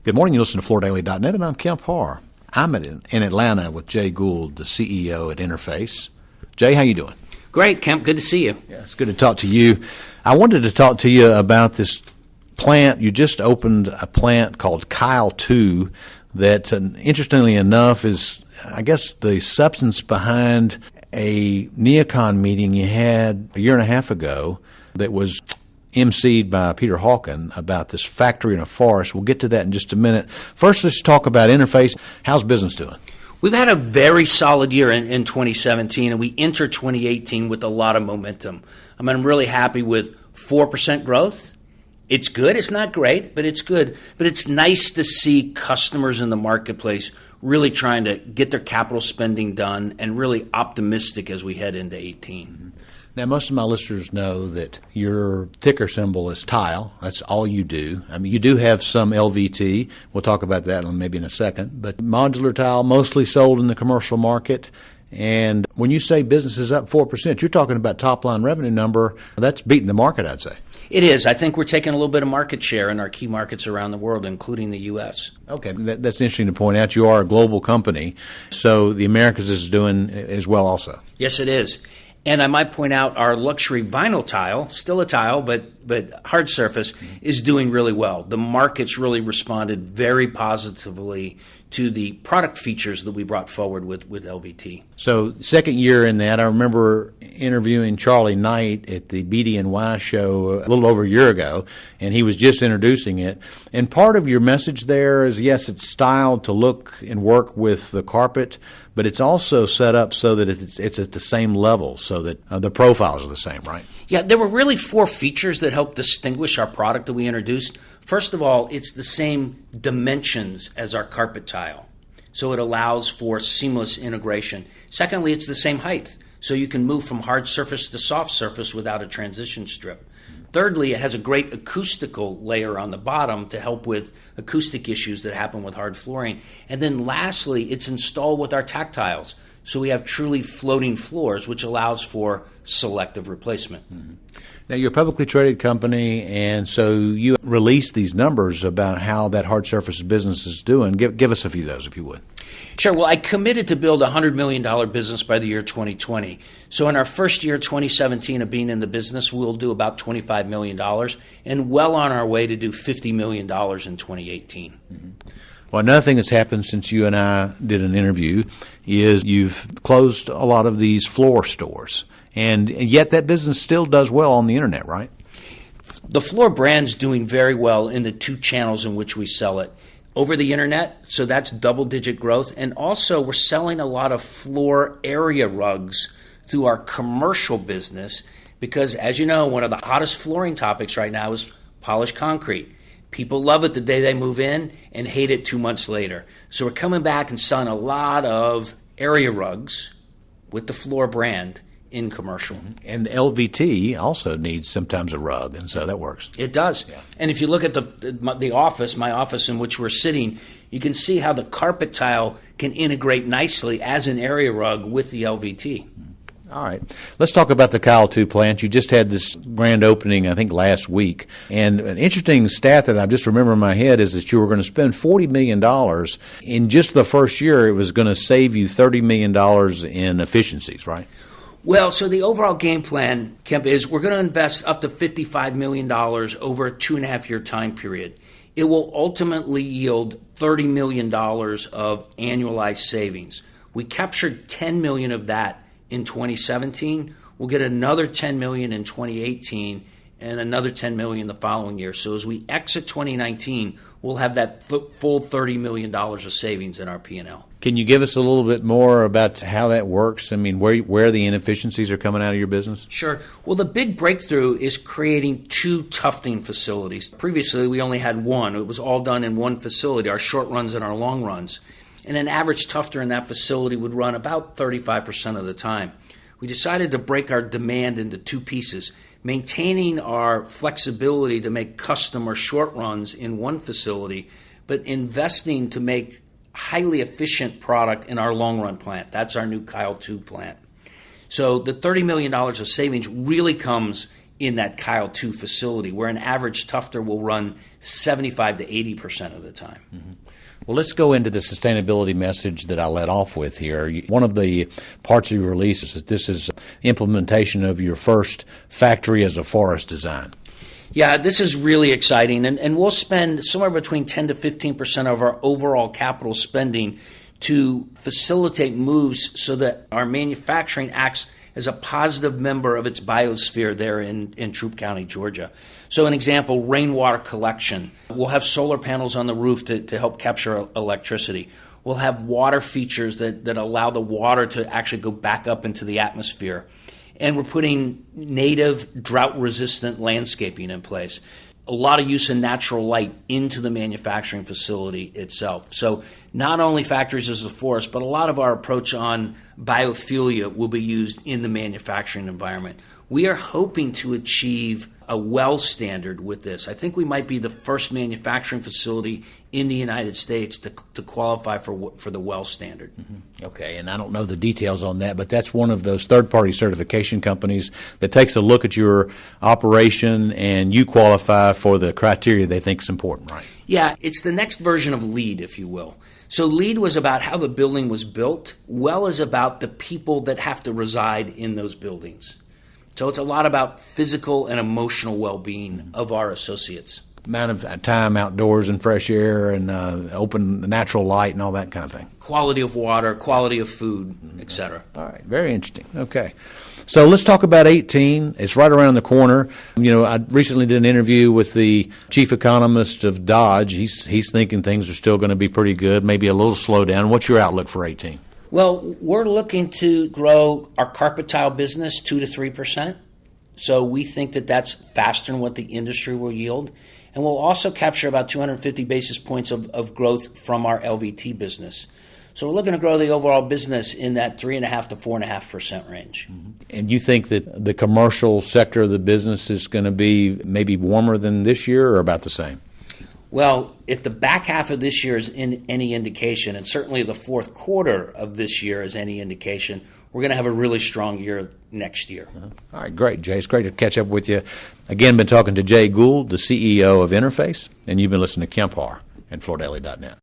Good morning. You listen to FloorDaily.net, and I'm Kemp Harr. I'm in Atlanta with Jay Gould, the CEO at Interface. Jay, how you doing? Great, Kemp. Good to see you. Yeah, it's good to talk to you. I wanted to talk to you about this plant. You just opened a plant called Kyle 2 that, interestingly enough, is, I guess, the substance behind a neocon meeting you had a year and a half ago that was emceed by Peter Hawken about this factory in a forest. We'll get to that in just a minute. First, let's talk about Interface. How's business doing? We've had a very solid year in 2017, and we enter 2018 with a lot of momentum. I'm really happy with 4% growth. It's good. It's not great, but it's good. But it's nice to see customers in the marketplace really trying to get their capital spending done and really optimistic as we head into 18. Now, most of my listeners know that your ticker symbol is tile. That's all you do. I mean, you do have some LVT. We'll talk about that maybe in a second. But modular tile, mostly sold in the commercial market. And when you say business is up 4%, you're talking about top-line revenue number. That's beating the market, I'd say. It is. I think we're taking a little bit of market share in our key markets around the world, including the U.S. Okay, that's interesting to point out. You are a global company, so the Americas is doing as well also. Yes, it is. And I might point out our luxury vinyl tile, still a tile, but hard surface, is doing really well. The market's really responded very positively to the product features that we brought forward with LVT. So second year in that, I remember interviewing Charlie Knight at the BD&Y show a little over a year ago, and he was just introducing it. And part of your message there is, yes, it's styled to look and work with the carpet, but it's also set up so that it's at the same level, so that the profiles are the same, right? Yeah, there were really 4 features that helped distinguish our product that we introduced. First of all, it's the same dimensions as our carpet tile, so it allows for seamless integration. Secondly, it's the same height, so you can move from hard surface to soft surface without a transition strip. Thirdly, it has a great acoustical layer on the bottom to help with acoustic issues that happen with hard flooring. And then lastly, it's installed with our tactiles. So we have truly floating floors, which allows for selective replacement. Mm-hmm. Now, you're a publicly traded company, and so you release these numbers about how that hard surface business is doing. Give us a few of those, if you would. Sure. Well, I committed to build a $100 million business by the year 2020. So in our first year, 2017, of being in the business, we'll do about $25 million, and well on our way to do $50 million in 2018. Mm-hmm. Well, another thing that's happened since you and I did an interview is you've closed a lot of these floor stores, and yet that business still does well on the internet, right? The Floor brand's doing very well in the 2 channels in which we sell it. Over the internet, so that's double-digit growth, and also we're selling a lot of floor area rugs through our commercial business because, as you know, one of the hottest flooring topics right now is polished concrete. People love it the day they move in and hate it 2 months later. So we're coming back and selling a lot of area rugs with the Floor brand in commercial. And LVT also needs sometimes a rug, and so that works. It does. Yeah. And if you look at the office, my office in which we're sitting, you can see how the carpet tile can integrate nicely as an area rug with the LVT. All right. Let's talk about the Kyle 2 plant. You just had this grand opening, I think, last week. And an interesting stat that I just remember in my head is that you were going to spend $40 million. In just the first year, it was going to save you $30 million in efficiencies, right? Well, so the overall game plan, Kemp, is we're going to invest up to $55 million over a 2.5-year time period. It will ultimately yield $30 million of annualized savings. We captured $10 million of that in 2017. We'll get another $10 million in 2018 and another $10 million the following year. So as we exit 2019, we'll have that full $30 million of savings in our P&L. Can you give us a little bit more about how that works? I mean, where the inefficiencies are coming out of your business? Sure. Well, the big breakthrough is creating 2 tufting facilities. Previously, we only had 1. It was all done in one facility, our short runs and our long runs. And an average tufter in that facility would run about 35% of the time. We decided to break our demand into 2 pieces, maintaining our flexibility to make custom or short runs in one facility, but investing to make highly efficient product in our long run plant. That's our new Kyle 2 plant. So the $30 million of savings really comes in that Kyle 2 facility, where an average tufter will run 75 to 80% of the time. Well, let's go into the sustainability message that I led off with here. One of the parts of your release is that this is implementation of your first factory as a forest design. Yeah, this is really exciting, and we'll spend somewhere between 10 to 15% of our overall capital spending to facilitate moves so that our manufacturing acts as a positive member of its biosphere there in Troup County, Georgia. So an example, rainwater collection. We'll have solar panels on the roof to help capture electricity. We'll have water features that allow the water to actually go back up into the atmosphere. And we're putting native drought-resistant landscaping in place. A lot of use of natural light into the manufacturing facility itself. So not only factories as a forest, but a lot of our approach on biophilia will be used in the manufacturing environment. We are hoping to achieve a well standard with this. I think we might be the first manufacturing facility in the United States to qualify for the well standard. Okay, and I don't know the details on that, but that's one of those third-party certification companies that takes a look at your operation and you qualify for the criteria they think is important, right? Yeah, it's the next version of LEED, if you will. So LEED was about how the building was built. Well is about the people that have to reside in those buildings. So it's a lot about physical and emotional well-being of our associates. Amount of time outdoors and fresh air and open natural light and all that kind of thing. Quality of water, quality of food, etc. All right, very interesting. Okay. So let's talk about 18. It's right around the corner. You know, I recently did an interview with the chief economist of Dodge. He's thinking things are still going to be pretty good, maybe a little slowdown. What's your outlook for 18? Well, we're looking to grow our carpet tile business 2 to 3%. So we think that that's faster than what the industry will yield. And we'll also capture about 250 basis points of growth from our LVT business. So we're looking to grow the overall business in that 3.5% to 4.5% range. And you think that the commercial sector of the business is going to be maybe warmer than this year or about the same? Well, if the back half of this year is in any indication, and certainly the fourth quarter of this year is any indication, we're going to have a really strong year next year. All right, great, Jay. It's great to catch up with you. Again, been talking to Jay Gould, the CEO of Interface, and you've been listening to Kemp Harr and FloorDaily.net.